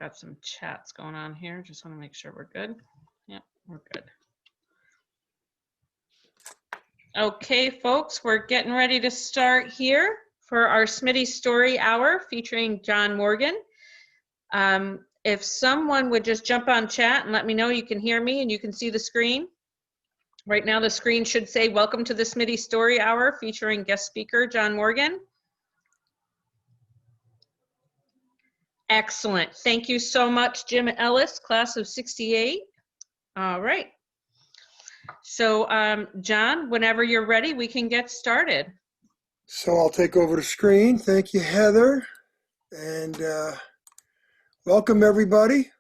got some chats going on here. Just want to make sure we're good. Yep, we're good. Okay, folks, we're getting ready to start here for our Smitty Story Hour featuring John Morgan. If someone would just jump on chat and let me know you can hear me and you can see the screen. Right now the screen should say, welcome to the Smitty Story Hour featuring guest speaker John Morgan. Excellent. Thank you so much, Jim Ellis, class of 68. All right. So, John, whenever you're ready, we can get started. So I'll take over the screen. Thank you, Heather. And welcome, everybody,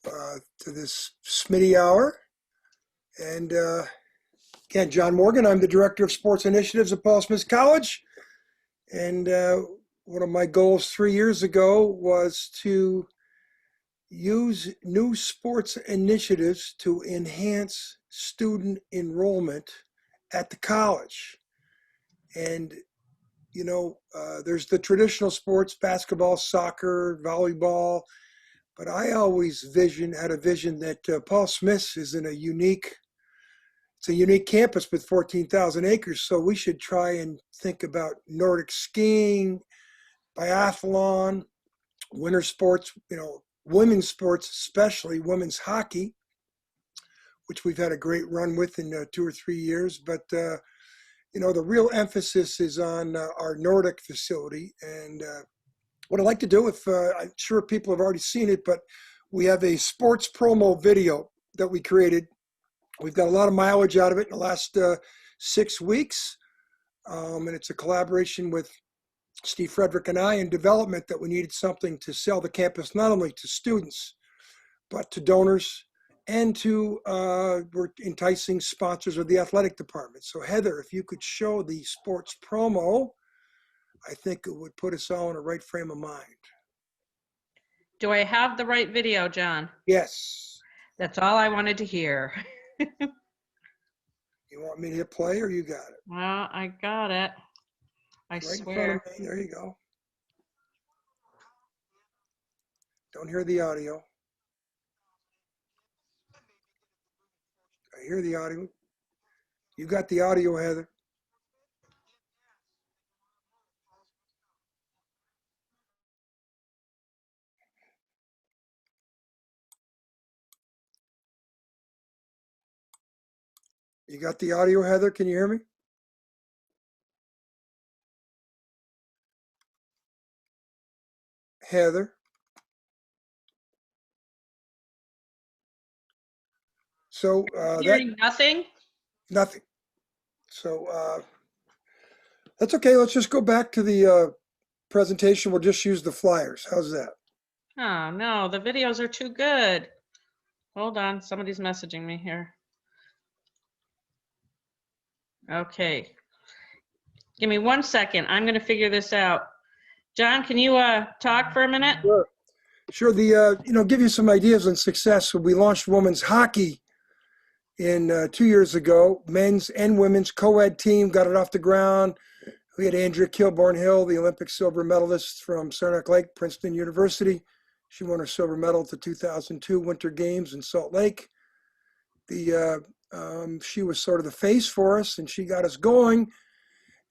to this Smitty Hour. And again, John Morgan. I'm the Director of Sports Initiatives at Paul Smith College. And one of my goals 3 years ago was to use new sports initiatives to enhance student enrollment at the college. And, you know, there's the traditional sports, basketball, soccer, volleyball, but I always had a vision that Paul Smith is in it's a unique campus with 14,000 acres, so we should try and think about Nordic skiing, biathlon, winter sports, you know, women's sports, especially women's hockey, which we've had a great run with in 2 or 3 years. But, you know, the real emphasis is on our Nordic facility. And what I'd like to do, I'm sure people have already seen it, but we have a sports promo video that we created. We've got a lot of mileage out of it in the last 6 weeks. And it's a collaboration with Steve Frederick and I in development that we needed something to sell the campus, not only to students, but to donors and to we're enticing sponsors of the athletic department. So Heather, if you could show the sports promo, I think it would put us all in the right frame of mind. Do I have the right video, John? Yes. That's all I wanted to hear. You want me to hit play or you got it? Well, I got it. I Right swear. in front of me. There you go. Don't hear the audio. I hear the audio. You got the audio, Heather. You got the audio, Heather? Can you hear me? Heather? So Hearing nothing? Nothing. So that's okay. Let's just go back to the presentation. We'll just use the flyers. How's that? Oh, no, the videos are too good. Hold on, somebody's messaging me here. Okay. Give me 1 second. I'm going to figure this out. John, can you talk for a minute? Sure. Give you some ideas on success. We launched women's hockey in 2 years ago. Men's and women's co-ed team got it off the ground. We had Andrea Kilbourne Hill, the Olympic silver medalist from Saranac Lake, Princeton University. She won her silver medal at the 2002 Winter Games in Salt Lake. She was sort of the face for us, and she got us going.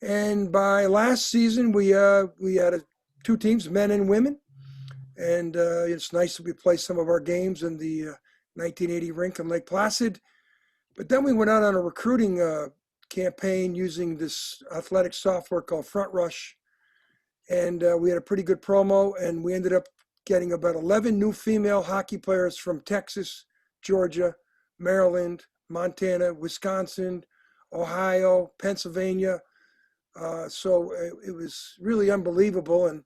And by last season, we had 2 teams, men and women. And it's nice that we play some of our games in the 1980 rink in Lake Placid. But then we went out on a recruiting campaign using this athletic software called Front Rush. And we had a pretty good promo, and we ended up getting about 11 new female hockey players from Texas, Georgia, Maryland, Montana, Wisconsin, Ohio, Pennsylvania. So it was really unbelievable, and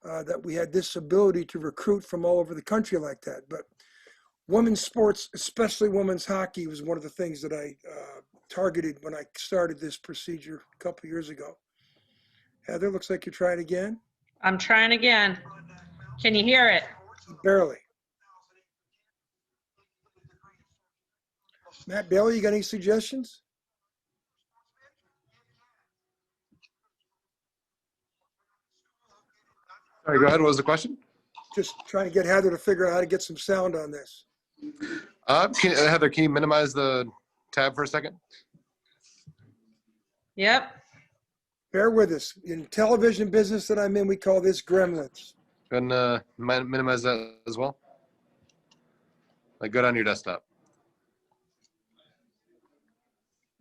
that we had this ability to recruit from all over the country like that. But women's sports, especially women's hockey, was one of the things that I targeted when I started this procedure a couple years ago. Heather, looks like you're trying again. I'm trying again. Can you hear it? Barely. Matt Bailey, you got any suggestions? Sorry, go ahead. What was the question? just trying to get Heather to figure out how to get some sound on this. Heather, can you minimize the tab for a second? Yep. Bear with us. In television business that I'm in, we call this gremlins. And minimize that as well. Like, go down your desktop.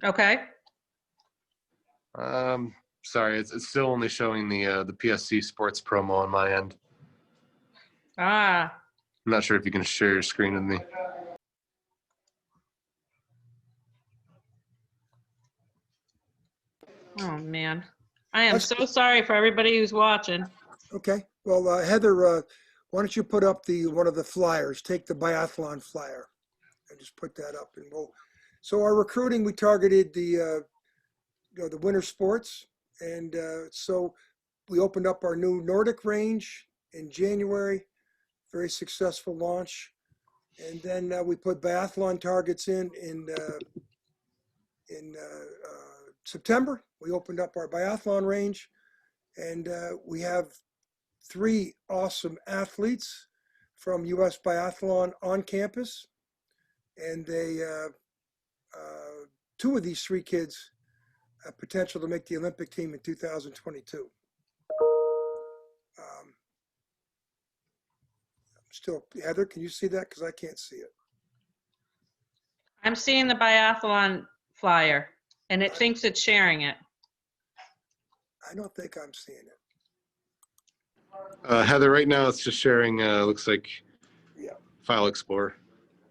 Okay. Sorry, it's still only showing the PSC Sports promo on my end. Ah. I'm not sure if you can share your screen with me. Oh man, I am so sorry for everybody who's watching. Okay. Well, Heather, why don't you put up one of the flyers? Take the biathlon flyer and just put that up, and we'll. So our recruiting, we targeted the winter sports, and so we opened up our new Nordic range in January. Very successful launch, and then we put biathlon targets in September. We opened up our biathlon range, and we have 3 awesome athletes from U.S. Biathlon on campus, and they 2 of these 3 kids have potential to make the Olympic team in 2022. Still, Heather, can you see that? Because I can't see it. I'm seeing the biathlon flyer, and it thinks it's sharing it. I don't think I'm seeing it. Heather, right now it's just sharing. Looks like File Explorer.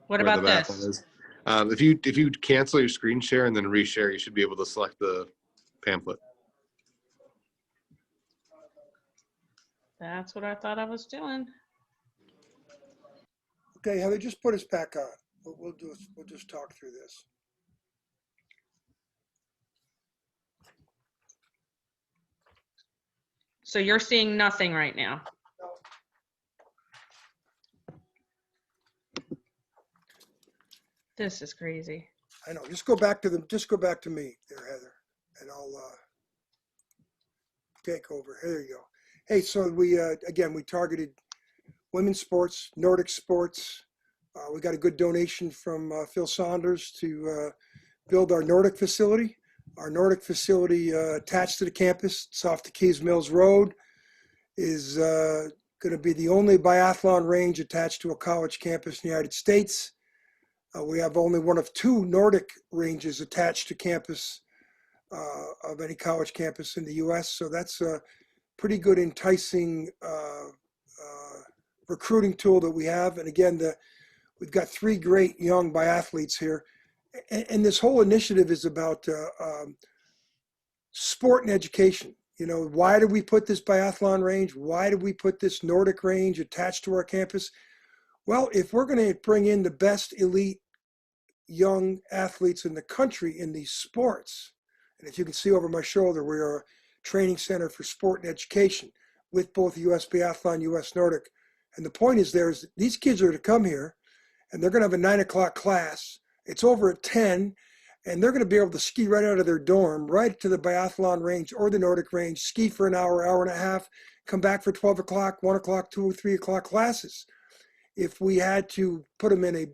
What about this? Is. If you cancel your screen share and then reshare, you should be able to select the pamphlet. That's what I thought I was doing. Okay, Heather, just put us back on. We'll just talk through this. So you're seeing nothing right now. This is crazy. I know. Just go back to me there, Heather, and I'll take over. Here you go. Hey, so we targeted women's sports, Nordic sports. We got a good donation from Phil Saunders to build our Nordic facility. Our Nordic facility attached to the campus, it's off the Keys Mills Road, is going to be the only biathlon range attached to a college campus in the United States. We have only one of 2 Nordic ranges attached to campus of any college campus in the U.S. So that's a pretty good enticing recruiting tool that we have. And again, we've got 3 great young biathletes here. And this whole initiative is about sport and education. You know, why did we put this biathlon range? Why did we put this Nordic range attached to our campus? Well, if we're going to bring in the best elite young athletes in the country in these sports, and if you can see over my shoulder, we are a training center for sport and education with both US Biathlon, US Nordic. And the point is these kids are to come here, and they're going to have a 9 o'clock class. It's over at 10, and they're going to be able to ski right out of their dorm, right to the biathlon range or the Nordic range, ski for an hour, hour and a half, come back for 12 o'clock, 1 o'clock, 2 or 3 o'clock classes. If we had to put them in a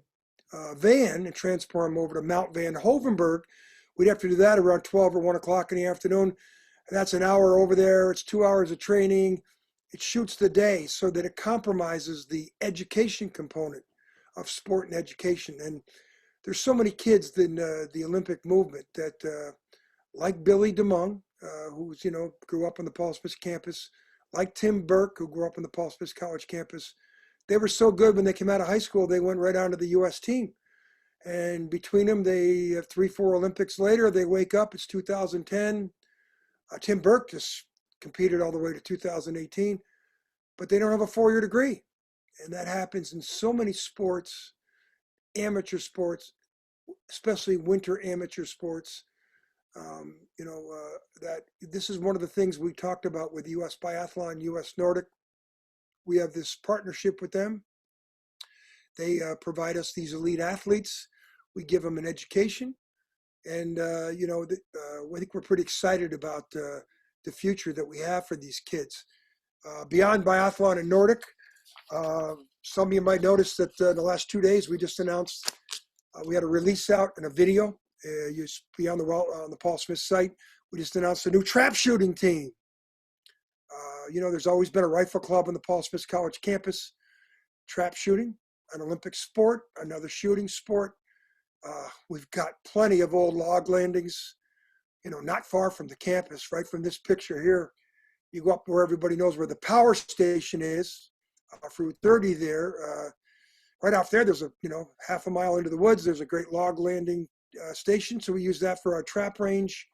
van and transport them over to Mount Van Hovenberg, we'd have to do that around 12 or 1 o'clock in the afternoon. And that's an hour over there. It's 2 hours of training. It shoots the day so that it compromises the education component of sport and education. And there's so many kids in the Olympic movement that, like Billy DeMung, who's, grew up on the Paul Smith campus, like Tim Burke, who grew up on the Paul Smith College campus. They were so good when they came out of high school, they went right on to the U.S. team. And between them, they 3-4 Olympics later, they wake up, it's 2010. Tim Burke just competed all the way to 2018, but they don't have a 4-year degree. And that happens in so many sports, amateur sports, especially winter amateur sports. That this is one of the things we talked about with US Biathlon, US Nordic. We have this partnership with them. They provide us these elite athletes. We give them an education. And, I think we're pretty excited about the future that we have for these kids. Beyond biathlon and Nordic, Some of you might notice that in the last 2 days, we just announced we had a release out and a video. You be on the Paul Smith site. We just announced a new trap shooting team. There's always been a rifle club on the Paul Smith College campus. Trap shooting, an Olympic sport, another shooting sport. We've got plenty of old log landings, not far from the campus, right from this picture here. You go up where everybody knows where the power station is, Route 30 there. Right off there, there's half a mile into the woods, there's a great log landing station. So we use that for our trap range.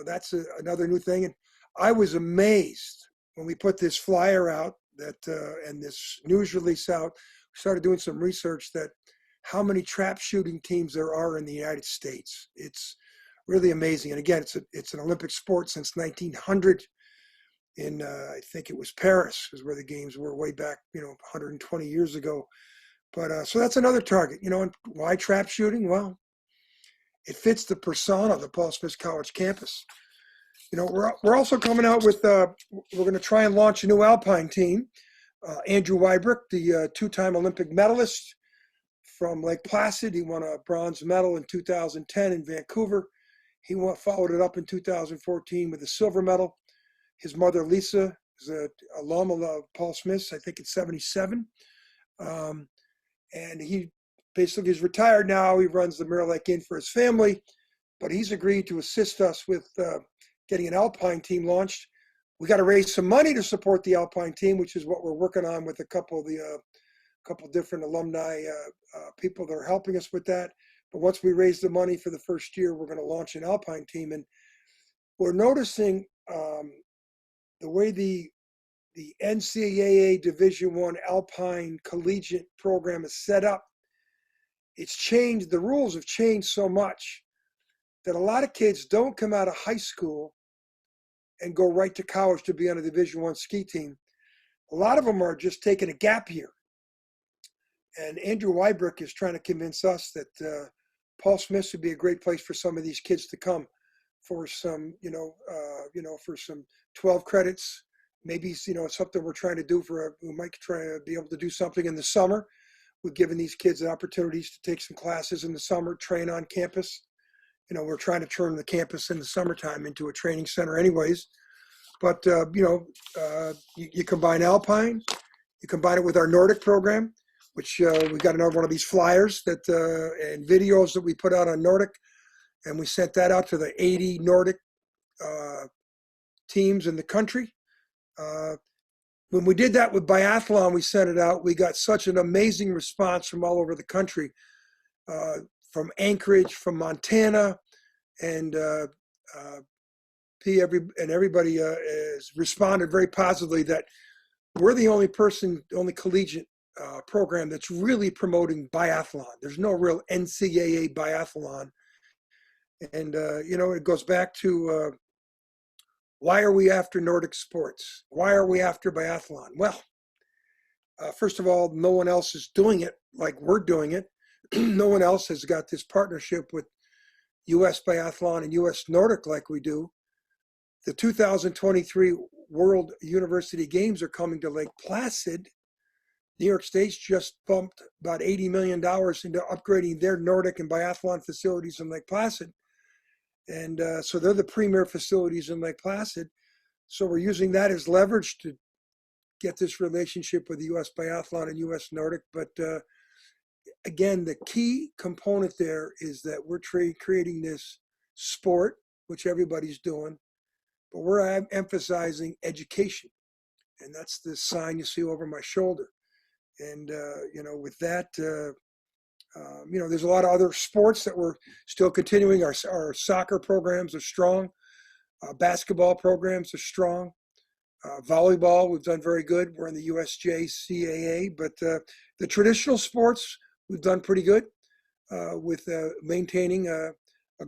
That's another new thing. And I was amazed when we put this flyer out and this news release out. We started doing some research that how many trap shooting teams there are in the United States. It's really amazing. And again, it's an Olympic sport since 1900. In I think it was Paris is where the games were way back, 120 years ago. But so that's another target. And why trap shooting? Well, it fits the persona of the Paul Smith College campus. We're also coming out with we're going to try and launch a new Alpine team. Andrew Weibrick, the two-time Olympic medalist from Lake Placid, he won a bronze medal in 2010 in Vancouver. He followed it up in 2014 with a silver medal. His mother, Lisa, is an alum of Paul Smith's, I think it's 77. And he basically is retired now. He runs the Mirror Lake Inn for his family, but he's agreed to assist us with getting an Alpine team launched. We got to raise some money to support the Alpine team, which is what we're working on with a couple different alumni people that are helping us with that. But once we raise the money for the first year, we're going to launch an Alpine team. And we're noticing the way the NCAA Division I Alpine Collegiate program is set up, it's changed. The rules have changed so much that a lot of kids don't come out of high school and go right to college to be on a Division I ski team. A lot of them are just taking a gap year. And Andrew Weibrick is trying to convince us that Paul Smith would be a great place for some of these kids to come for some, for some 12 credits. Maybe, it's something we're trying to do we might try to be able to do something in the summer. We've given these kids opportunities to take some classes in the summer, train on campus. We're trying to turn the campus in the summertime into a training center anyways. But, you combine Alpine, you combine it with our Nordic program, which we got another one of these flyers and videos that we put out on Nordic. And we sent that out to the 80 Nordic teams in the country. When we did that with biathlon, we sent it out. We got such an amazing response from all over the country, from Anchorage, from Montana, and everybody has responded very positively that we're the only collegiate program that's really promoting biathlon. There's no real NCAA biathlon. And, it goes back to why are we after Nordic sports? Why are we after biathlon? Well, first of all, no one else is doing it like we're doing it. No one else has got this partnership with U.S. Biathlon and U.S. Nordic like we do. The 2023 World University Games are coming to Lake Placid. New York State's just bumped about $80 million into upgrading their Nordic and biathlon facilities in Lake Placid. And so they're the premier facilities in Lake Placid. So we're using that as leverage to get this relationship with the U.S. Biathlon and U.S. Nordic. But again, the key component there is that we're creating this sport, which everybody's doing, but we're emphasizing education. And that's the sign you see over my shoulder. And, with that, there's a lot of other sports that we're still continuing. Our soccer programs are strong. Basketball programs are strong. Volleyball, we've done very good. We're in the USJCAA, but the traditional sports, we've done pretty good with maintaining a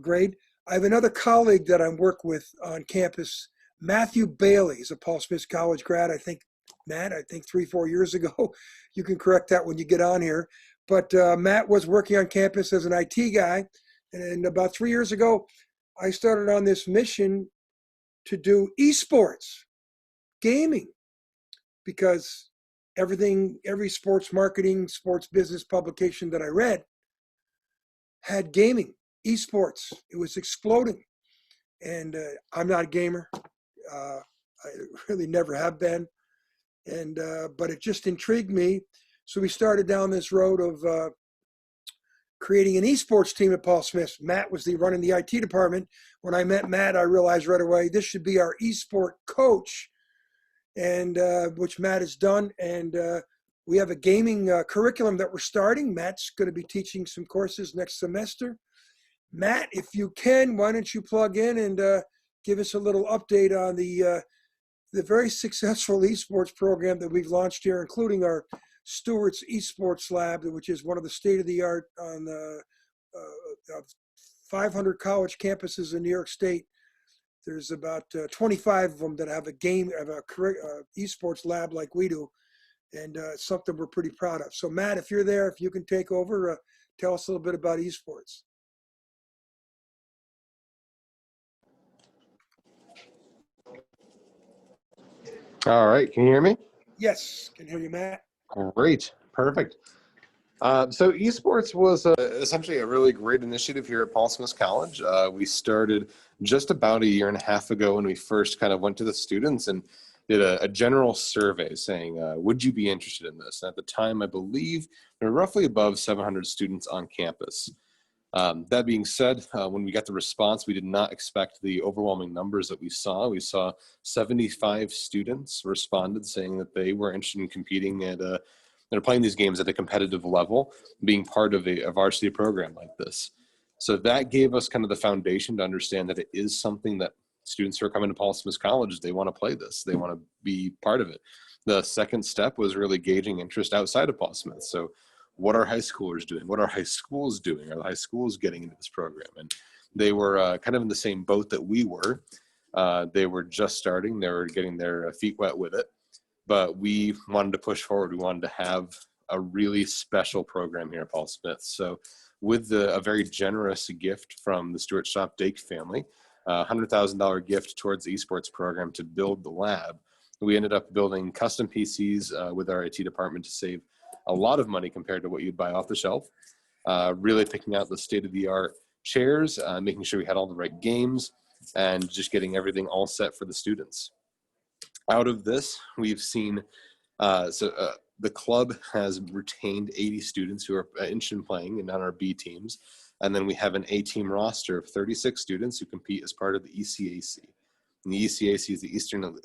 grade. I have another colleague that I work with on campus, Matthew Bailey. He's a Paul Smith College grad, I think, Matt, 3-4 years ago. You can correct that when you get on here. But Matt was working on campus as an IT guy. And about 3 years ago, I started on this mission to do esports, gaming. because every sports marketing, sports business publication that I read had gaming, esports. It was exploding. And I'm not a gamer. I really never have been. And but it just intrigued me. So we started down this road of creating an esports team at Paul Smith's. Matt was running the IT department. When I met Matt, I realized right away this should be our esport coach, and which Matt has done. And we have a gaming curriculum that we're starting. Matt's going to be teaching some courses next semester. Matt, if you can, why don't you plug in and give us a little update on the very successful esports program that we've launched here, including our Stewart's Esports Lab, which is one of the state-of-the-art on 500 college campuses in New York State. There's about 25 of them that have a esports lab like we do, and it's something we're pretty proud of. So Matt, if you're there, if you can take over, tell us a little bit about esports. All right, can you hear me? Yes, can hear you, Matt. Great, perfect. So esports was essentially a really great initiative here at Paul Smith College. We started just about a year and a half ago when we first kind of went to the students and did a general survey saying, would you be interested in this? And at the time, I believe there were roughly above 700 students on campus. That being said, when we got the response, we did not expect the overwhelming numbers that we saw. We saw 75 students responded saying that they were interested in competing at they're playing these games at a competitive level, being part of a varsity program like this. So that gave us kind of the foundation to understand that it is something that students who are coming to Paul Smith College, they want to play this. They want to be part of it. The second step was really gauging interest outside of Paul Smith. So what are high schoolers doing? What are high schools doing? Are the high schools getting into this program? And they were kind of in the same boat that we were. They were just starting. They were getting their feet wet with it. But we wanted to push forward. We wanted to have a really special program here at Paul Smith. So with a very generous gift from the Stewart Shop Dake family, a $100,000 gift towards the esports program to build the lab, we ended up building custom PCs with our IT department to save a lot of money compared to what you'd buy off the shelf. Really picking out the state-of-the-art chairs, making sure we had all the right games, and just getting everything all set for the students. Out of this, we've seen, the club has retained 80 students who are interested in playing and on our B teams. And then we have an A team roster of 36 students who compete as part of the ECAC. And the ECAC is the Eastern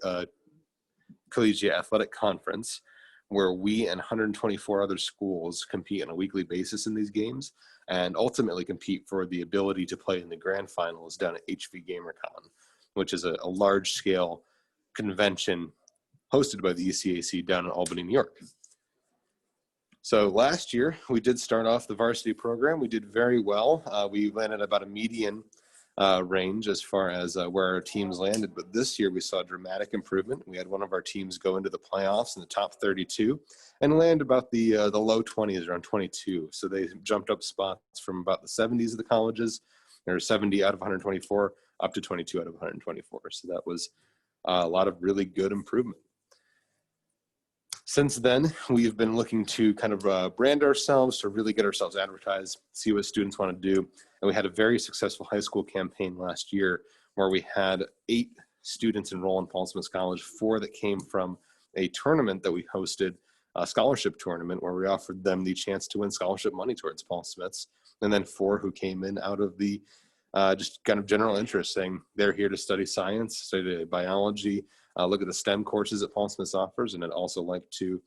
Collegiate Athletic Conference, where we and 124 other schools compete on a weekly basis in these games and ultimately compete for the ability to play in the grand finals down at HV GamerCon, which is a large-scale convention hosted by the ECAC down in Albany, New York. So last year, we did start off the varsity program. We did very well. We landed about a median range as far as where our teams landed. But this year, we saw dramatic improvement. We had one of our teams go into the playoffs in the top 32 and land about the low 20s, around 22. So they jumped up spots from about the 70s of the colleges. There were 70 out of 124 up to 22 out of 124. So that was a lot of really good improvement. Since then, we've been looking to kind of brand ourselves, to really get ourselves advertised, see what students want to do. And we had a very successful high school campaign last year where we had 8 students enroll in Paul Smith College, 4 that came from a tournament that we hosted, a scholarship tournament where we offered them the chance to win scholarship money towards Paul Smith's, and then 4 who came in out of the just kind of general interest, saying they're here to study science, study biology, look at the STEM courses that Paul Smith offers, and I'd also like to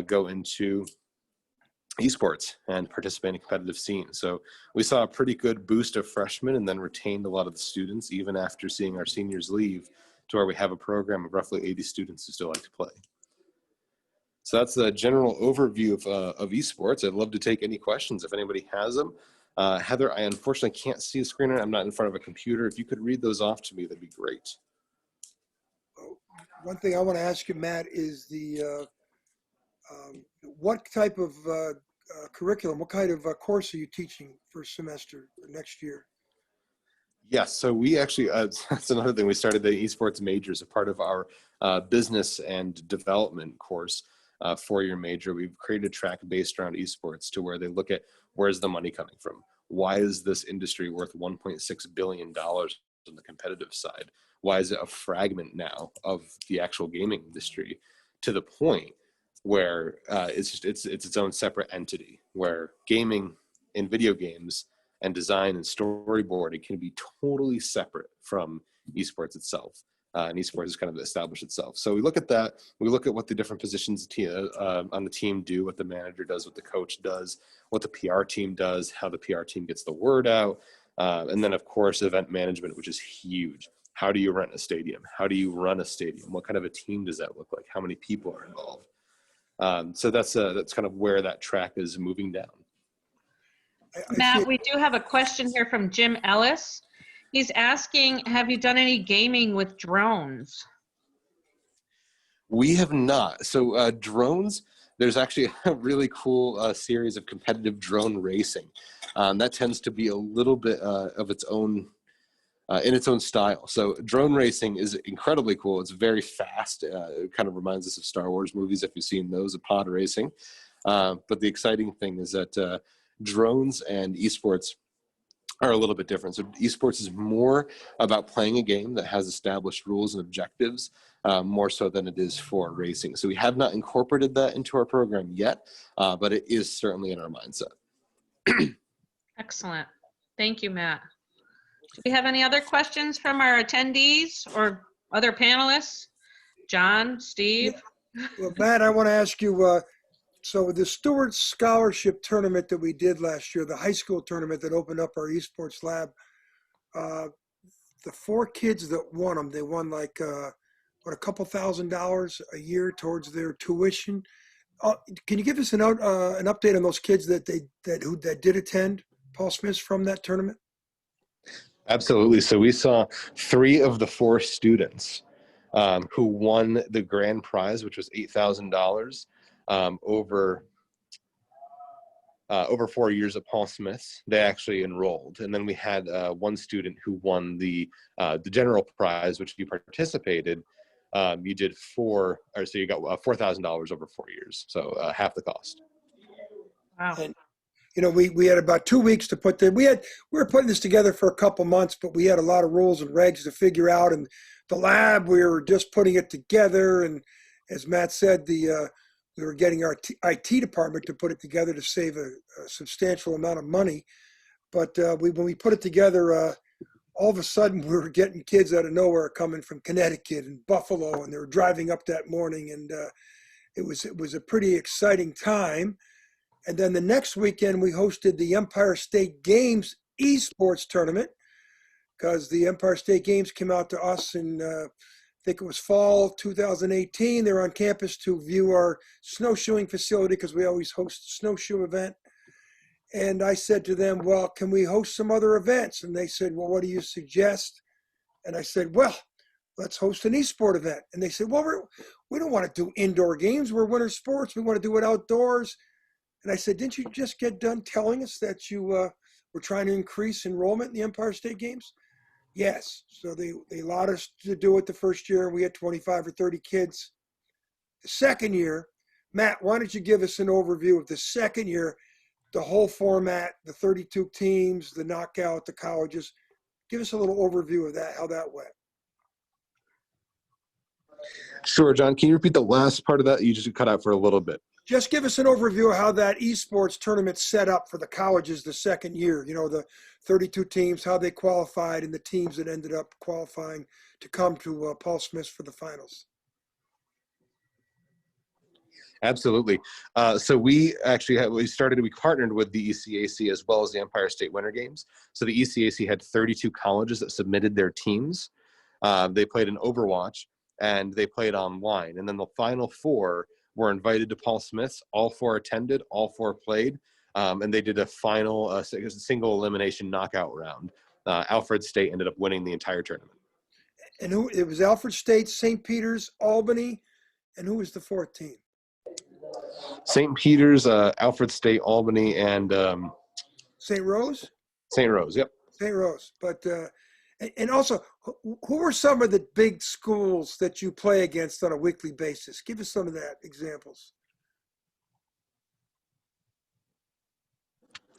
go into esports and participate in a competitive scene. So we saw a pretty good boost of freshmen and then retained a lot of the students even after seeing our seniors leave, to where we have a program of roughly 80 students who still like to play. So that's the general overview of esports. I'd love to take any questions if anybody has them. Heather, I unfortunately can't see a screen. I'm not in front of a computer. If you could read those off to me, that'd be great. One thing I want to ask you, Matt, is what type of curriculum, what kind of course are you teaching for semester next year? Yes, so we actually, that's another thing. We started the esports majors, a part of our business and development course for your major. We've created a track based around esports to where they look at where's the money coming from? Why is this industry worth $1.6 billion on the competitive side? Why is it a fragment now of the actual gaming industry to the point where it's its own separate entity, where gaming and video games and design and storyboarding can be totally separate from esports itself. And esports has kind of established itself. So we look at that. We look at what the different positions on the team do, what the manager does, what the coach does, what the PR team does, how the PR team gets the word out. And then, of course, event management, which is huge. How do you rent a stadium? How do you run a stadium? What kind of a team does that look like? How many people are involved? So that's kind of where that track is moving down. Matt, we do have a question here from Jim Ellis. He's asking, have you done any gaming with drones? We have not. So drones, there's actually a really cool series of competitive drone racing. That tends to be a little bit of its own, in its own style. So drone racing is incredibly cool. It's very fast. It kind of reminds us of Star Wars movies, if you've seen those, of pod racing. But the exciting thing is that drones and esports are a little bit different. So esports is more about playing a game that has established rules and objectives, more so than it is for racing. So we have not incorporated that into our program yet, but it is certainly in our mindset. Excellent. Thank you, Matt. Do we have any other questions from our attendees or other panelists? John, Steve? Well, Matt, I want to ask you, so the Stewart Scholarship Tournament that we did last year, the high school tournament that opened up our esports lab, the 4 kids that won them, they won like, a couple $1,000s a year towards their tuition. Can you give us an update on those kids that did attend Paul Smith's from that tournament? Absolutely. So we saw 3 of the 4 students who won the grand prize, which was $8,000. Over 4 years at Paul Smith's. They actually enrolled, and then we had one student who won the general prize, which if you participated, you did so you got $4,000 over 4 years, so half the cost. Wow. And we had about 2 weeks to put we were putting this together for a couple months, but we had a lot of rules and regs to figure out, and the lab, we were just putting it together, and as Matt said, we were getting our IT department to put it together to save a substantial amount of money. But when we put it together, all of a sudden we were getting kids out of nowhere coming from Connecticut and Buffalo, and they were driving up that morning. And it was a pretty exciting time. And then the next weekend we hosted the Empire State Games Esports Tournament, because the Empire State Games came out to us in I think it was fall 2018. They were on campus to view our snowshoeing facility because we always host a snowshoe event. And I said to them, well, can we host some other events? And they said, well, what do you suggest? And I said, well, let's host an esport event. And they said, well, we don't want to do indoor games. We're winter sports. We want to do it outdoors. And I said, didn't you just get done telling us that you were trying to increase enrollment in the Empire State Games? Yes. So they allowed us to do it the first year. We had 25 or 30 kids. The second year, Matt, why don't you give us an overview of the second year, the whole format, the 32 teams, the knockout, the colleges. Give us a little overview of that, how that went. Sure, John. Can you repeat the last part of that? You just cut out for a little bit. Just give us an overview of how that esports tournament set up for the colleges the second year. The 32 teams, how they qualified, and the teams that ended up qualifying to come to Paul Smith's for the finals. Absolutely. So we actually we partnered with the ECAC as well as the Empire State Winter Games. So the ECAC had 32 colleges that submitted their teams. They played in Overwatch and they played online. And then the final 4 were invited to Paul Smith's. All 4 attended, all 4 played, and they did a final single elimination knockout round. Alfred State ended up winning the entire tournament. And it was Alfred State, St. Peter's, Albany, and who was the 4th team? St. Peter's, Alfred State, Albany, and St. Rose? St. Rose, yep. St. Rose. But And also, who are some of the big schools that you play against on a weekly basis? Give us some of that examples.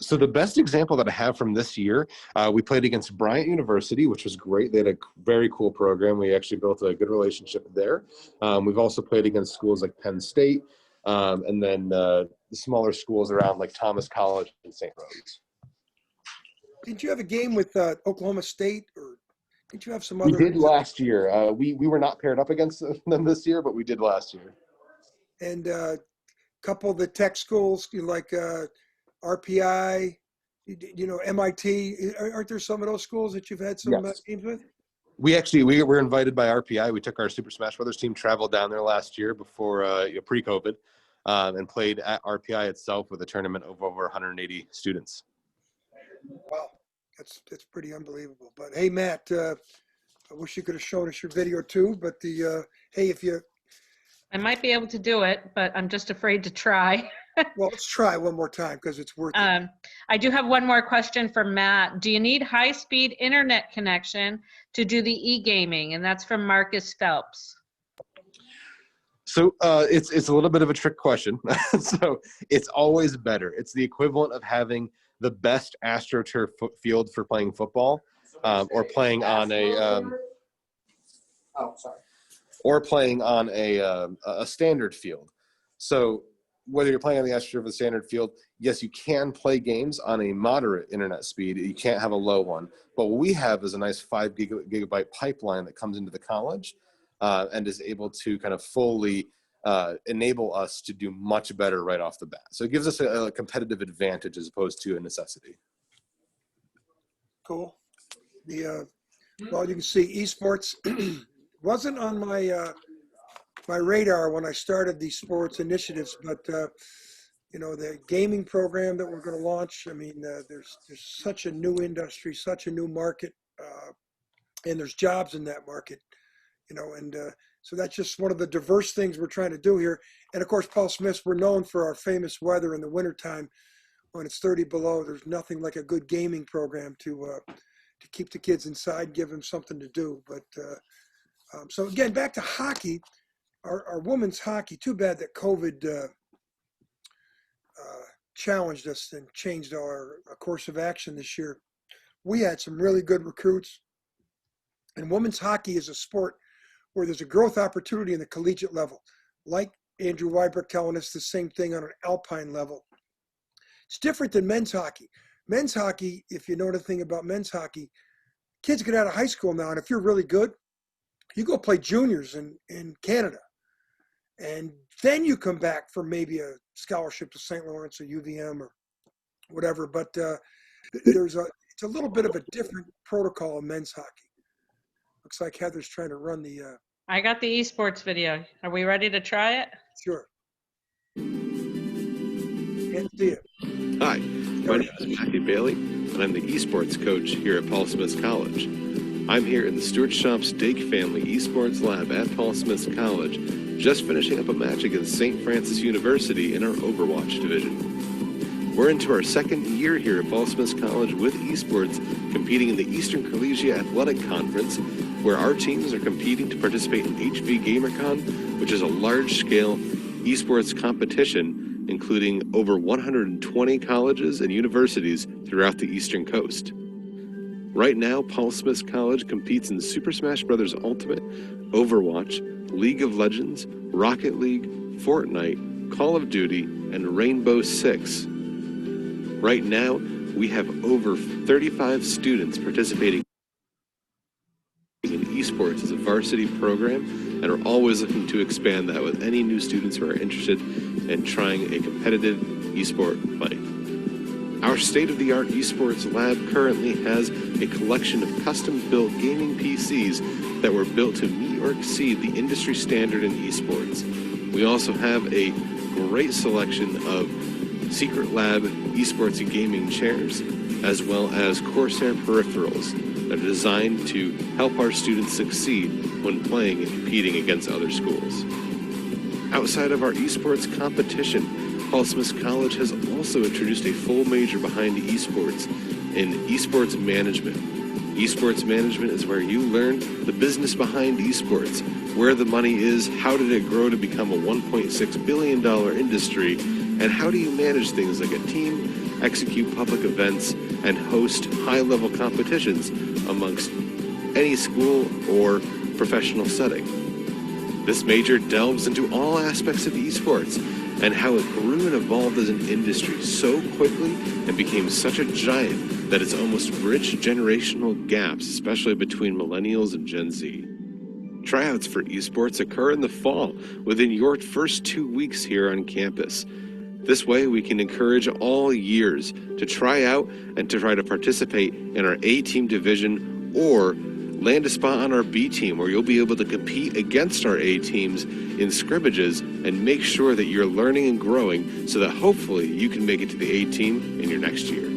So the best example that I have from this year, we played against Bryant University, which was great. They had a very cool program. We actually built a good relationship there. We've also played against schools like Penn State, and then the smaller schools around like Thomas College and St. Rose. Did you have a game with Oklahoma State, or did you have some We other? did last year. We were not paired up against them this year, but we did last year. And a couple of the tech schools, like RPI, MIT. Aren't there some of those schools that you've had some Yes. games with? We were invited by RPI. We took our Super Smash Brothers team, traveled down there last year before pre-COVID, and played at RPI itself with a tournament of over 180 students. Wow, that's pretty unbelievable. But hey, Matt, I wish you could have shown us your video too. But hey, if you, I might be able to do it, but I'm just afraid to try. well, let's try one more time because it's worth it. I do have one more question for Matt. Do you need high-speed internet connection to do the e-gaming? And that's from Marcus Phelps. So it's a little bit of a trick question. So it's always better. It's the equivalent of having the best AstroTurf field for playing football, or playing on a standard field. So whether you're playing on the AstroTurf or the standard field, yes, you can play games on a moderate internet speed. You can't have a low one. But what we have is a nice 5 gigabyte pipeline that comes into the college and is able to kind of fully enable us to do much better right off the bat. So it gives us a competitive advantage as opposed to a necessity. Cool. Well, you can see esports wasn't on my my radar when I started these sports initiatives, but the gaming program that we're going to launch. I mean, there's such a new industry, such a new market, and there's jobs in that market, and so that's just one of the diverse things we're trying to do here. And of course, Paul Smith's, we're known for our famous weather in the wintertime when it's 30 below. There's nothing like a good gaming program to keep the kids inside, give them something to do. But so again, back to hockey, our women's hockey. Too bad that COVID challenged us and changed our course of action this year. We had some really good recruits, and women's hockey is a sport where there's a growth opportunity in the collegiate level. Like Andrew Weibrick telling us the same thing on an alpine level. It's different than men's hockey. Men's hockey, if you know anything about men's hockey, kids get out of high school now, and if you're really good, you go play juniors in Canada. And then you come back for maybe a scholarship to St. Lawrence or UVM or whatever. But it's a little bit of a different protocol in men's hockey. Looks like Heather's trying to run the... I got the esports video. Are we ready to try it? Sure. Can't see it. Hi, my name is Matthew Bailey, and I'm the esports coach here at Paul Smith College. I'm here in the Stuart Shop's Dake Family Esports Lab at Paul Smith College, just finishing up a match against St. Francis University in our Overwatch division. We're into our second year here at Paul Smith College with esports, competing in the Eastern Collegiate Athletic Conference, where our teams are competing to participate in HV GamerCon, which is a large-scale esports competition, including over 120 colleges and universities throughout the Eastern Coast. Right now, Paul Smith College competes in Super Smash Bros. Ultimate, Overwatch, League of Legends, Rocket League, Fortnite, Call of Duty, and Rainbow Six. Right now, we have over 35 students participating in esports as a varsity program, and are always looking to expand that with any new students who are interested in trying a competitive esport fight. Our state-of-the-art esports lab currently has a collection of custom-built gaming PCs that were built to meet or exceed the industry standard in esports. We also have a great selection of Secret Lab esports and gaming chairs, as well as Corsair peripherals that are designed to help our students succeed when playing and competing against other schools. Outside of our esports competition, Paul Smith College has also introduced a full major behind esports in esports management. Esports management is where you learn the business behind esports, where the money is, how did it grow to become a $1.6 billion industry, and how do you manage things like a team, execute public events, and host high-level competitions amongst any school or professional setting. This major delves into all aspects of esports and how it grew and evolved as an industry so quickly and became such a giant that it's almost bridged generational gaps, especially between millennials and Gen Z. Tryouts for esports occur in the fall within your first 2 weeks here on campus. This way, we can encourage all years to try out and to try to participate in our A-team division or land a spot on our B team where you'll be able to compete against our A teams in scrimmages and make sure that you're learning and growing so that hopefully you can make it to the A team in your next year.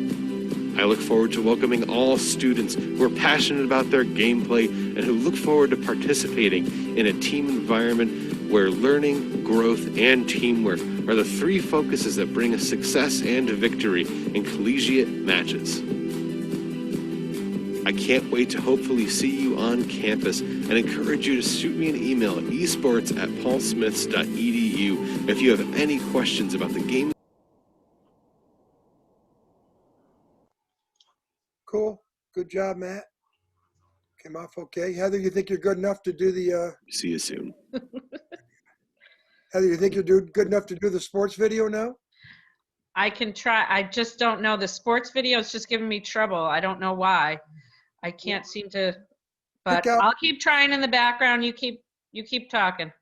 I look forward to welcoming all students who are passionate about their gameplay and who look forward to participating in a team environment where learning, growth, and teamwork are the three focuses that bring us success and victory in collegiate matches. I can't wait to hopefully see you on campus and encourage you to shoot me an email at esports@paulsmiths.edu if you have any questions about the game. Cool. Good job, Matt. Came off okay. Heather, you think you're good enough to do the See you soon. Heather, you think you're good enough to do the sports video now? I can try. I just don't know. The sports video is just giving me trouble. I don't know why. I can't seem to, but I'll keep trying in the background. You keep talking.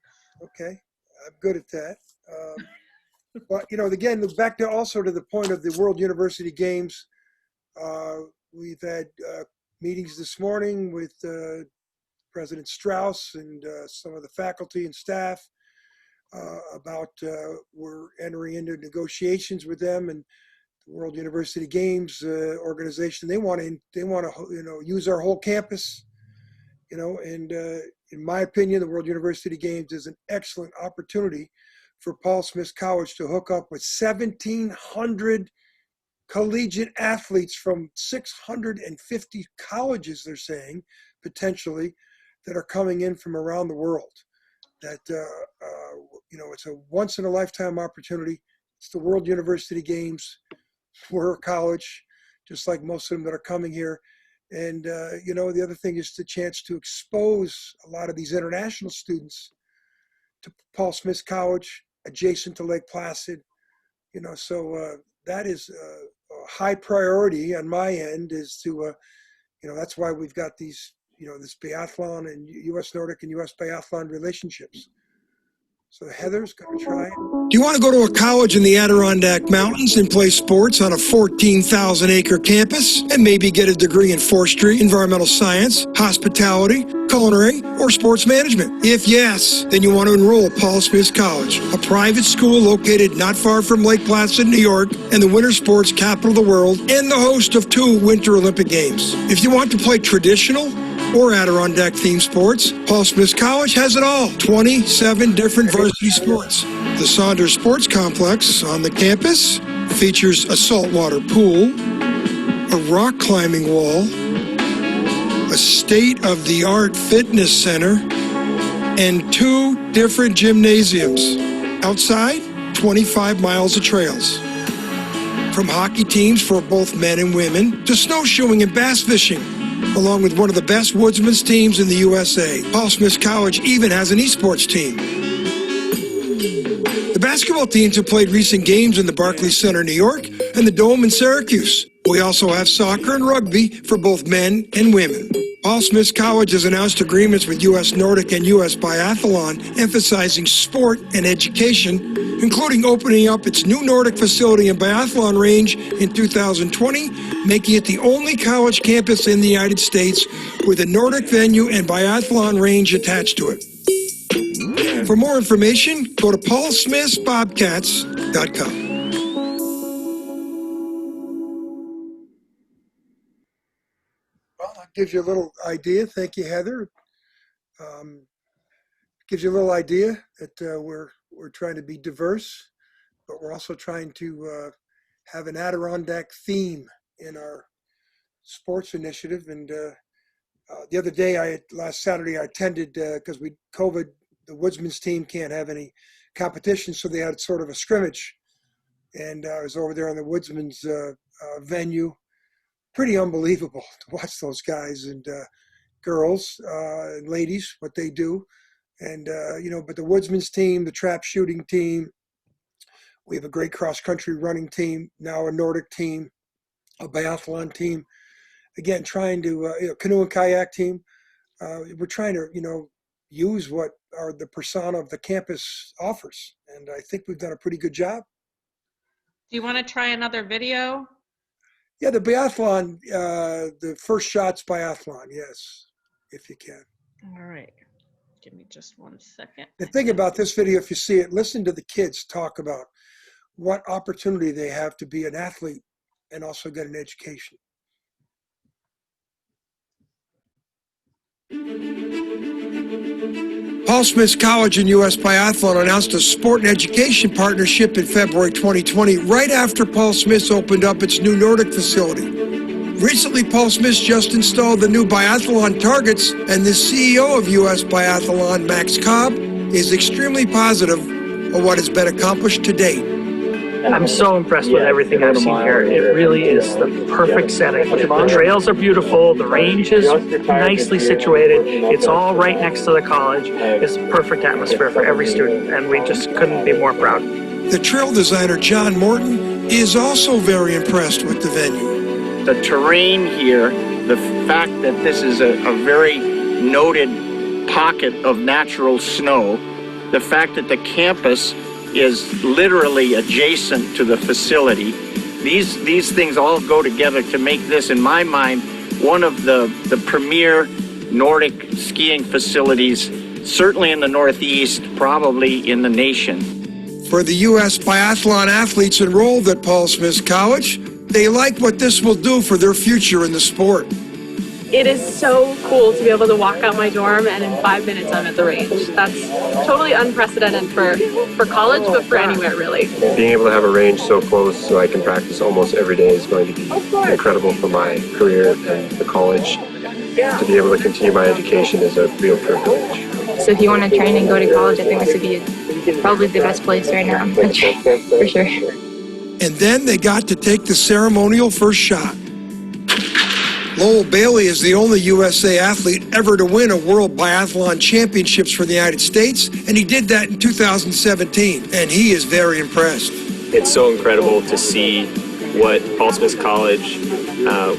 Okay, I'm good at that. But again, back to also to the point of the World University Games. We've had meetings this morning with President Strauss and some of the faculty and staff about we're entering into negotiations with them and the World University Games organization. They want to use our whole campus, and in my opinion, the World University Games is an excellent opportunity for Paul Smith College to hook up with 1,700 collegiate athletes from 650 colleges, they're saying, potentially, that are coming in from around the world. That, it's a once-in-a-lifetime opportunity. It's the World University Games. We're a college, just like most of them that are coming here. And, the other thing is the chance to expose a lot of these international students to Paul Smith College, adjacent to Lake Placid. So that is a high priority on my end is to, that's why we've got these, this biathlon and U.S. Nordic and U.S. biathlon relationships. So Heather's going to try it. Do you want to go to a college in the Adirondack Mountains and play sports on a 14,000-acre campus and maybe get a degree in forestry, environmental science, hospitality, culinary, or sports management? If yes, then you want to enroll at Paul Smith College, a private school located not far from Lake Placid, New York, and the winter sports capital of the world, and the host of 2 Winter Olympic Games. If you want to play traditional or Adirondack themed sports, Paul Smith College has it all. 27 different varsity sports. The Saunders Sports Complex on the campus features a saltwater pool, a rock climbing wall, a state-of-the-art fitness center, and 2 different gymnasiums. Outside, 25 miles of trails. From hockey teams for both men and women to snowshoeing and bass fishing, along with one of the best woodsman's teams in the USA. Paul Smith College even has an esports team. The basketball teams have played recent games in the Barclays Center, New York, and the Dome in Syracuse. We also have soccer and rugby for both men and women. Paul Smith College has announced agreements with U.S. Nordic and U.S. Biathlon, emphasizing sport and education, including opening up its new Nordic facility and biathlon range in 2020, making it the only college campus in the United States with a Nordic venue and biathlon range attached to it. For more information, go to paulsmithsbobcats.com. Well, that gives you a little idea. Thank you, Heather. Gives you a little idea that we're trying to be diverse, but we're also trying to have an Adirondack theme in our sports initiative. And The other day, last Saturday, I attended because COVID, the Woodsman's team can't have any competition, so they had sort of a scrimmage. And I was over there on the Woodsman's venue. Pretty unbelievable to watch those guys and girls and ladies, what they do. And, but the Woodsman's team, the trap shooting team, we have a great cross-country running team, now a Nordic team, a biathlon team. Again, trying to, canoe and kayak team. We're trying to, use what are the persona of the campus offers. And I think we've done a pretty good job. Do you want to try another video? Yeah, the biathlon, the first shots biathlon, yes, if you can. All right. Give me just 1 second. The thing about this video, if you see it, listen to the kids talk about what opportunity they have to be an athlete and also get an education. Paul Smith College and U.S. Biathlon announced a sport and education partnership in February 2020, right after Paul Smith opened up its new Nordic facility. Recently, Paul Smith just installed the new biathlon targets, and the CEO of U.S. Biathlon, Max Cobb, is extremely positive of what has been accomplished to date. I'm so impressed with everything I've seen here. It really is the perfect setting. The trails are beautiful, the range is nicely situated, it's all right next to the college. It's perfect atmosphere for every student, and we just couldn't be more proud. The trail designer, John Morton, is also very impressed with the venue. The terrain here, the fact that this is a very noted pocket of natural snow, the fact that the campus is literally adjacent to the facility. These things all go together to make this, in my mind, one of the premier Nordic skiing facilities, certainly in the Northeast, probably in the nation. For the U.S. Biathlon athletes enrolled at Paul Smith College, they like what this will do for their future in the sport. It is so cool to be able to walk out my dorm and in 5 minutes I'm at the range. That's totally unprecedented for college, but for anywhere really. Being able to have a range so close so I can practice almost every day is going to be incredible for my career and the college. To be able to continue my education is a real privilege. So if you want to train and go to college, I think this would be probably the best place right now, for sure. And then they got to take the ceremonial first shot. Lowell Bailey is the only USA athlete ever to win a World Biathlon Championships for the United States, and he did that in 2017, and he is very impressed. It's so incredible to see what Paul Smith College,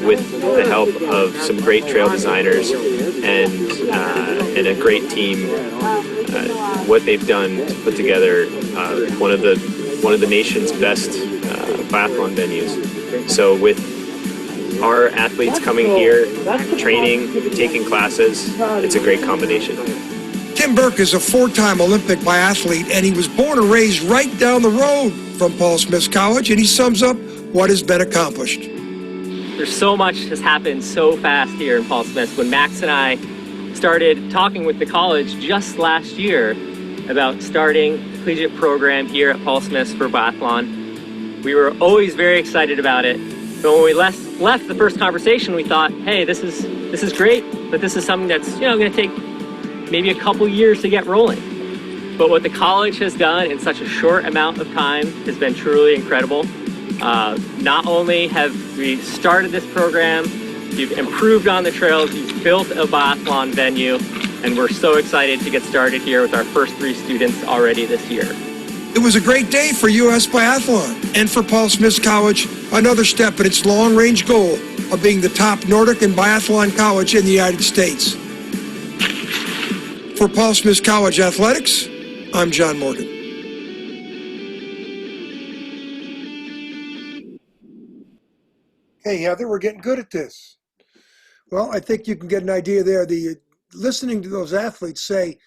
with the help of some great trail designers and a great team, what they've done to put together one of the nation's best biathlon venues. So with our athletes coming here, training, taking classes, it's a great combination. Tim Burke is a four-time Olympic biathlete, and he was born and raised right down the road from Paul Smith College, and he sums up what has been accomplished. There's so much has happened so fast here in Paul Smith. When Max and I started talking with the college just last year about starting the collegiate program here at Paul Smith for biathlon, we were always very excited about it. But when we left the first conversation, we thought, hey, this is great, but this is something that's going to take maybe a couple years to get rolling. But what the college has done in such a short amount of time has been truly incredible. Not only have we started this program, you've improved on the trails, you've built a biathlon venue, and we're so excited to get started here with our first 3 students already this year. It was a great day for U.S. Biathlon and for Paul Smith College, another step in its long-range goal of being the top Nordic and biathlon college in the United States. For Paul Smith College Athletics, I'm John Morgan. Hey, Heather, we're getting good at this. Well, I think you can get an idea there. Listening to those athletes say,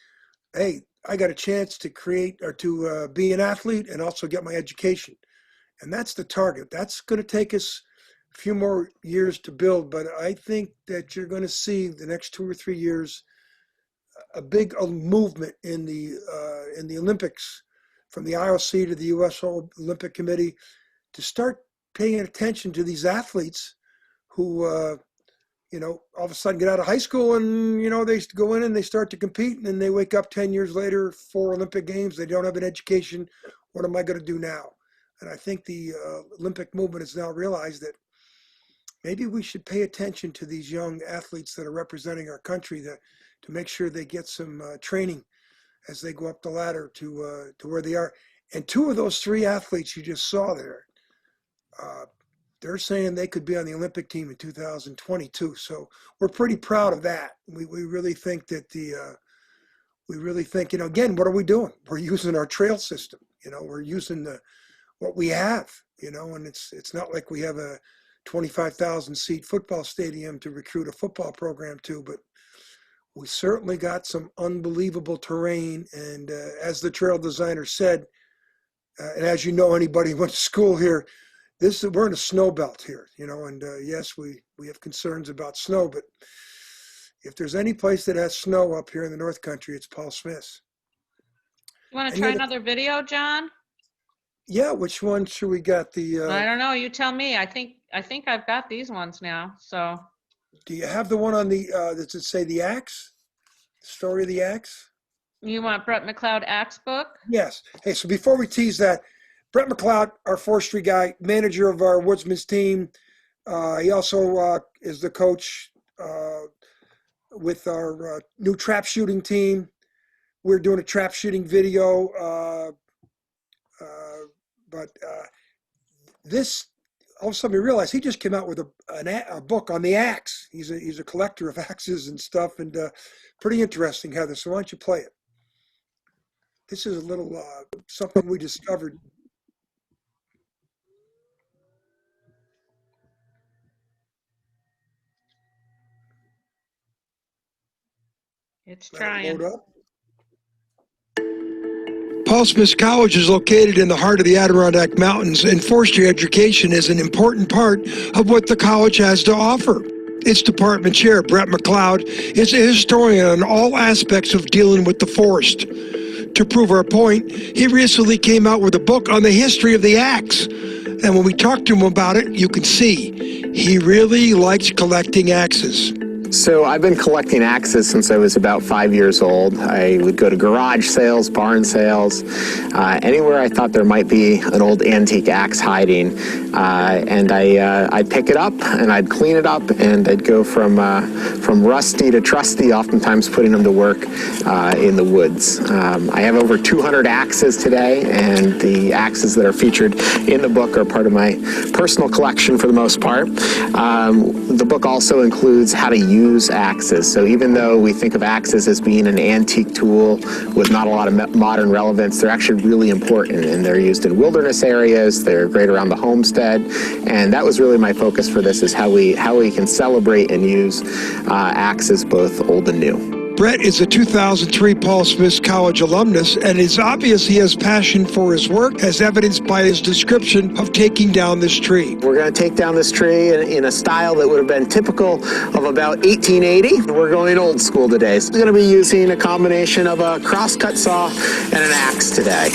hey, I got a chance to create or to be an athlete and also get my education. And that's the target. That's going to take us a few more years to build, but I think that you're going to see the next 2 or 3 years a big movement in the Olympics, from the IOC to the U.S. Olympic Committee, to start paying attention to these athletes who all of a sudden get out of high school and, they go in and they start to compete, and then they wake up 10 years later, 4 Olympic Games. They don't have an education. What am I going to do now? And I think the Olympic movement has now realized that maybe we should pay attention to these young athletes that are representing our country to make sure they get some training as they go up the ladder to where they are. And 2 of those 3 athletes you just saw there, they're saying they could be on the Olympic team in 2022. So we're pretty proud of that. We really think that again, what are we doing? We're using our trail system. We're using what we have, and it's not like we have a 25,000 seat football stadium to recruit a football program to, but we certainly got some unbelievable terrain. And as the trail designer said, and as anybody who went to school here, we're in a snow belt here, and yes, we have concerns about snow, but if there's any place that has snow up here in the North Country, it's Paul Smith's. You want to try another video, John? Yeah, which one should we got? I don't know. You tell me. I think I've got these ones now. So. Do you have the one on the? Does it say the axe? The story of the axe? You want Brett Mcleod axe book? Yes. Hey, so before we tease that, Brett Mcleod, our forestry guy, manager of our Woodsman's team. He also is the coach with our new trap shooting team. We're doing a trap shooting video, but this, all of a sudden we realized he just came out with a book on the axe. He's a collector of axes and stuff, and pretty interesting, Heather. So why don't you play it? This is a little something we discovered. It's trying. Paul Smith College is located in the heart of the Adirondack Mountains, and forestry education is an important part of what the college has to offer. Its department chair, Brett Mcleod, is a historian on all aspects of dealing with the forest. To prove our point, he recently came out with a book on the history of the axe. And when we talked to him about it, you can see he really likes collecting axes. So I've been collecting axes since I was about 5 years old. I would go to garage sales, barn sales, anywhere I thought there might be an old antique axe hiding. And I'd pick it up and I'd clean it up, and I'd go from rusty to trusty, oftentimes putting them to work in the woods. I have over 200 axes today, and the axes that are featured in the book are part of my personal collection for the most part. The book also includes how to use axes. So even though we think of axes as being an antique tool with not a lot of modern relevance, they're actually really important, and they're used in wilderness areas. They're great around the homestead, and that was really my focus for this, is how we can celebrate and use axes, both old and new. Brett is a 2003 Paul Smith College alumnus, and it's obvious he has passion for his work, as evidenced by his description of taking down this tree. We're going to take down this tree in a style that would have been typical of about 1880. We're going old school today. So we're going to be using a combination of a crosscut saw and an axe today.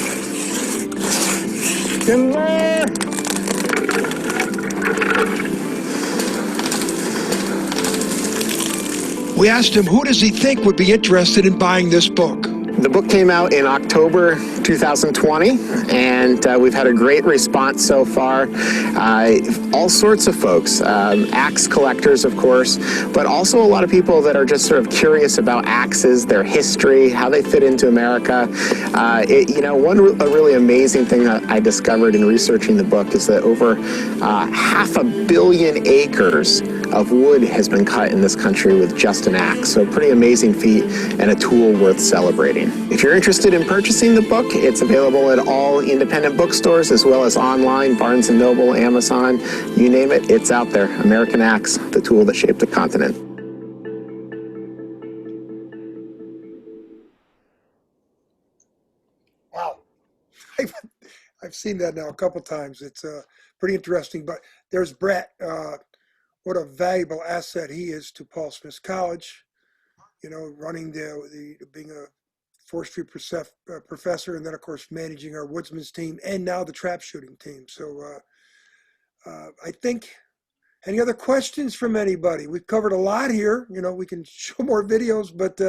We asked him who does he think would be interested in buying this book. The book came out in October 2020, and we've had a great response so far. All sorts of folks, axe collectors, of course, but also a lot of people that are just sort of curious about axes, their history, how they fit into America. A really amazing thing that I discovered in researching the book is that over 500 million acres of wood has been cut in this country with just an axe. So a pretty amazing feat and a tool worth celebrating. If you're interested in purchasing the book, it's available at all independent bookstores as well as online, Barnes & Noble, Amazon, you name it, it's out there. American Axe, the tool that shaped the continent. Wow. I've seen that now a couple times. It's pretty interesting. But there's Brett. What a valuable asset he is to Paul Smith College. Running being a forestry professor, and then of course managing our Woodsman's team, and now the trap shooting team. So I think, Any other questions from anybody? We've covered a lot here. You know, we can show more videos, but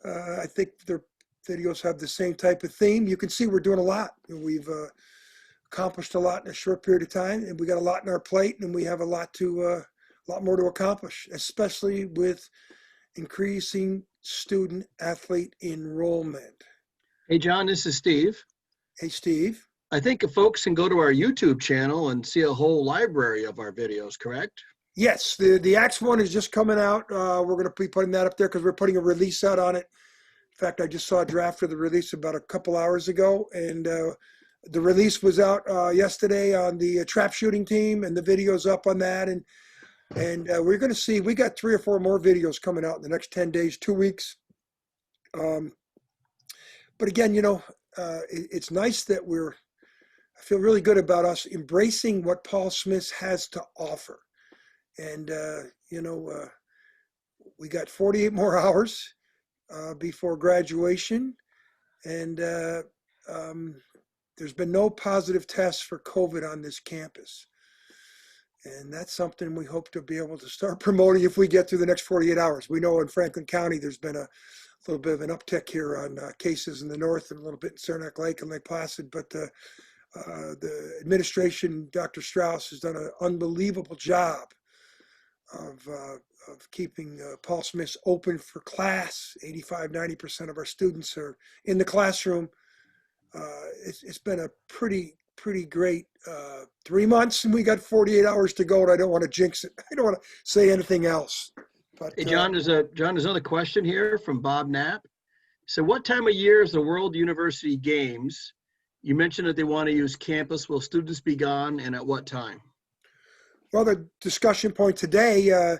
I think their videos have the same type of theme. You can see we're doing a lot. We've accomplished a lot in a short period of time, and we got a lot on our plate, and we have a lot more to accomplish, especially with increasing student athlete enrollment. Hey, John, this is Steve. Hey, Steve. I think if folks can go to our YouTube channel and see a whole library of our videos, correct? Yes, the Axe one is just coming out. We're going to be putting that up there because we're putting a release out on it. In fact, I just saw a draft of the release about a couple hours ago, and the release was out yesterday on the trap shooting team, and the video's up on that. And we're going to see, we got 3 or 4 more videos coming out in the next 10 days, 2 weeks. But again, you know, it's nice that I feel really good about us embracing what Paul Smith has to offer. And, you know, we got 48 more hours before graduation. And there's been no positive tests for COVID on this campus. And that's something we hope to be able to start promoting if we get through the next 48 hours. We know in Franklin County, there's been a little bit of an uptick here on cases in the north and a little bit in Saranac Lake and Lake Placid. But the administration, Dr. Strauss, has done an unbelievable job of keeping Paul Smith open for class. 85–90% of our students are in the classroom. It's been a pretty great 3 months, and we got 48 hours to go, and I don't want to jinx it. I don't want to say anything else. But, hey, John, there's another question here from Bob Knapp. So what time of year is the World University Games? You mentioned that they want to use campus. Will students be gone, and at what time? Well, the discussion point today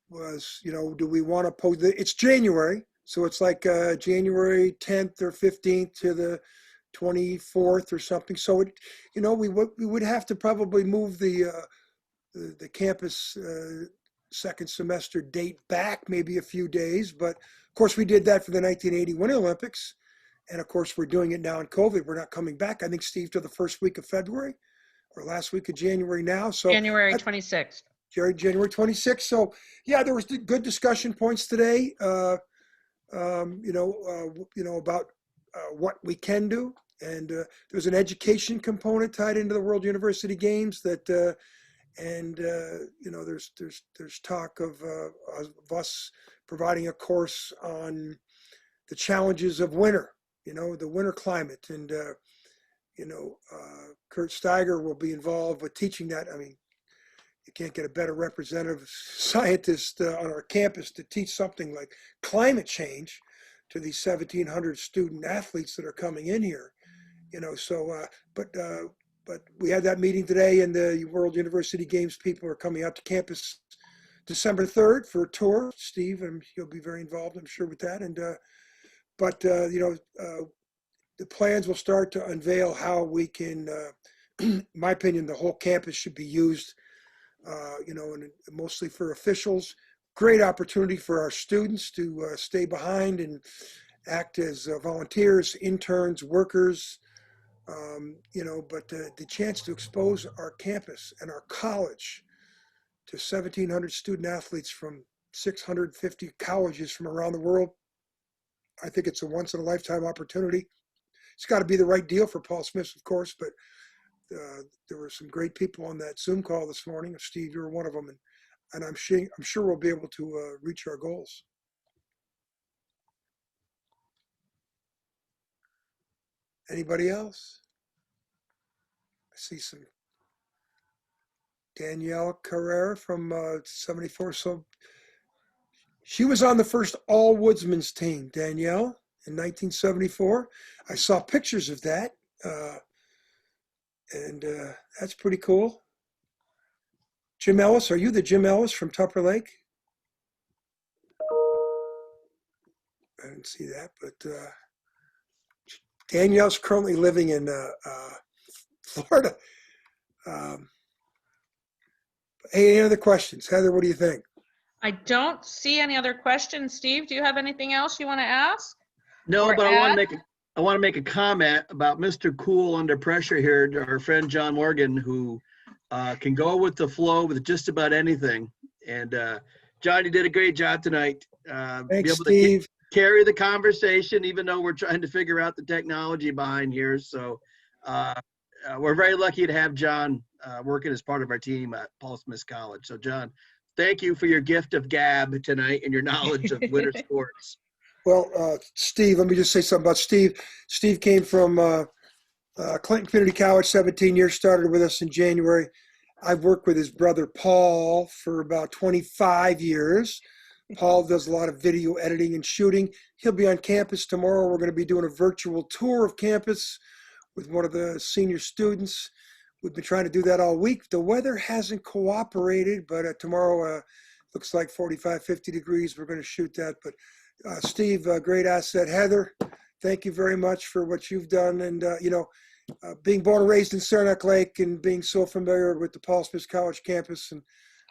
was, you know, do we want to pose it's January, so it's like January 10th or 15th to the 24th or something. So, you know, we would have to probably move the campus second semester date back maybe a few days. But, of course, we did that for the 1980 Winter Olympics. And, of course, we're doing it now in COVID. We're not coming back, I think, Steve, till the first week of February or last week of January now. So January 26th. January 26th. So, yeah, there was good discussion points today, you know, about what we can do. And there's an education component tied into the World University Games that, you know, there's talk of us providing a course on the challenges of winter. You know, the winter climate, and you know, Kurt Steiger will be involved with teaching that. I mean, you can't get a better representative scientist on our campus to teach something like climate change to these 1,700 student athletes that are coming in here. You know, so but we had that meeting today, and the World University Games people are coming out to campus December 3rd for a tour. Steve, and he'll be very involved, I'm sure, with that. And but you know, the plans will start to unveil how we can, in my opinion, the whole campus should be used, you know, and mostly for officials. Great opportunity for our students to stay behind and act as volunteers, interns, workers, you know, but the chance to expose our campus and our college to 1,700 student athletes from 650 colleges from around the world, I think it's a once-in-a-lifetime opportunity. It's got to be the right deal for Paul Smith, of course, but there were some great people on that Zoom call this morning. Steve, you were one of them, and I'm sure we'll be able to reach our goals. Anybody else? I see some Danielle Carrera from 74. So she was on the first All Woodsman's team, Danielle, in 1974. I saw pictures of that, and that's pretty cool. Jim Ellis, are you the Jim Ellis from Tupper Lake? I didn't see that, but Danielle's currently living in Florida. Hey, any other questions? Heather, what do you think? I don't see any other questions. Steve, do you have anything else you want to ask? No, but I want to make a comment about Mr. Cool under pressure here, our friend John Morgan, who can go with the flow with just about anything. And John, you did a great job tonight. Thanks, be able Steve. to carry the conversation, even though we're trying to figure out the technology behind here. So we're very lucky to have John working as part of our team at Paul Smith College. So John, thank you for your gift of gab tonight and your knowledge of winter sports. Well, Steve, let me just say something about Steve. Steve came from Clinton Community College, 17 years, started with us in January. I've worked with his brother Paul for about 25 years. Paul does a lot of video editing and shooting. He'll be on campus tomorrow. We're going to be doing a virtual tour of campus with one of the senior students. We've been trying to do that all week. The weather hasn't cooperated, but tomorrow looks like 45, 50 degrees. We're going to shoot that. But Steve, great asset. Heather, thank you very much for what you've done. And, being born and raised in Saranac Lake and being so familiar with the Paul Smith College campus and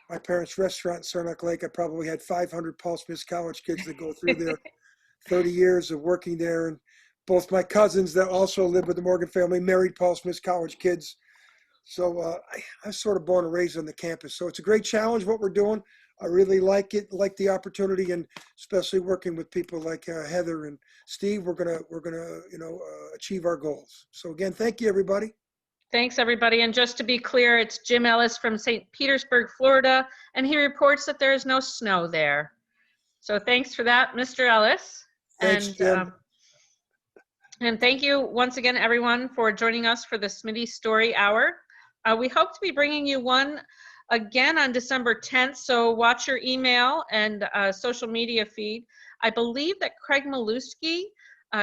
my parents' restaurant in Saranac Lake, I probably had 500 Paul Smith College kids that go through there. 30 years of working there. And both my cousins that also live with the Morgan family married Paul Smith College kids. So I'm sort of born and raised on the campus. So it's a great challenge what we're doing. I really like it, like the opportunity, and especially working with people like Heather and Steve. We're gonna achieve our goals. So again, thank you, everybody. Thanks, everybody. And just to be clear, it's Jim Ellis from St. Petersburg, Florida, and he reports that there is no snow there. So thanks for that, Mr. Ellis. Thanks, Jim. And thank you once again, everyone, for joining us for the Smitty Story Hour. We hope to be bringing you one again on December 10th, so watch your email and social media feed. I believe that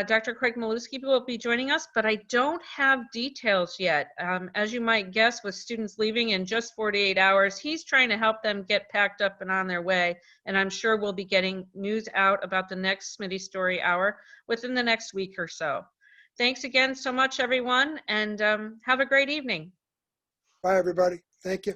Dr. Craig Maluski will be joining us, but I don't have details yet. As you might guess, with students leaving in just 48 hours, he's trying to help them get packed up and on their way, and I'm sure we'll be getting news out about the next Smitty Story Hour within the next week or so. Thanks again so much, everyone, and have a great evening. Bye, everybody. Thank you.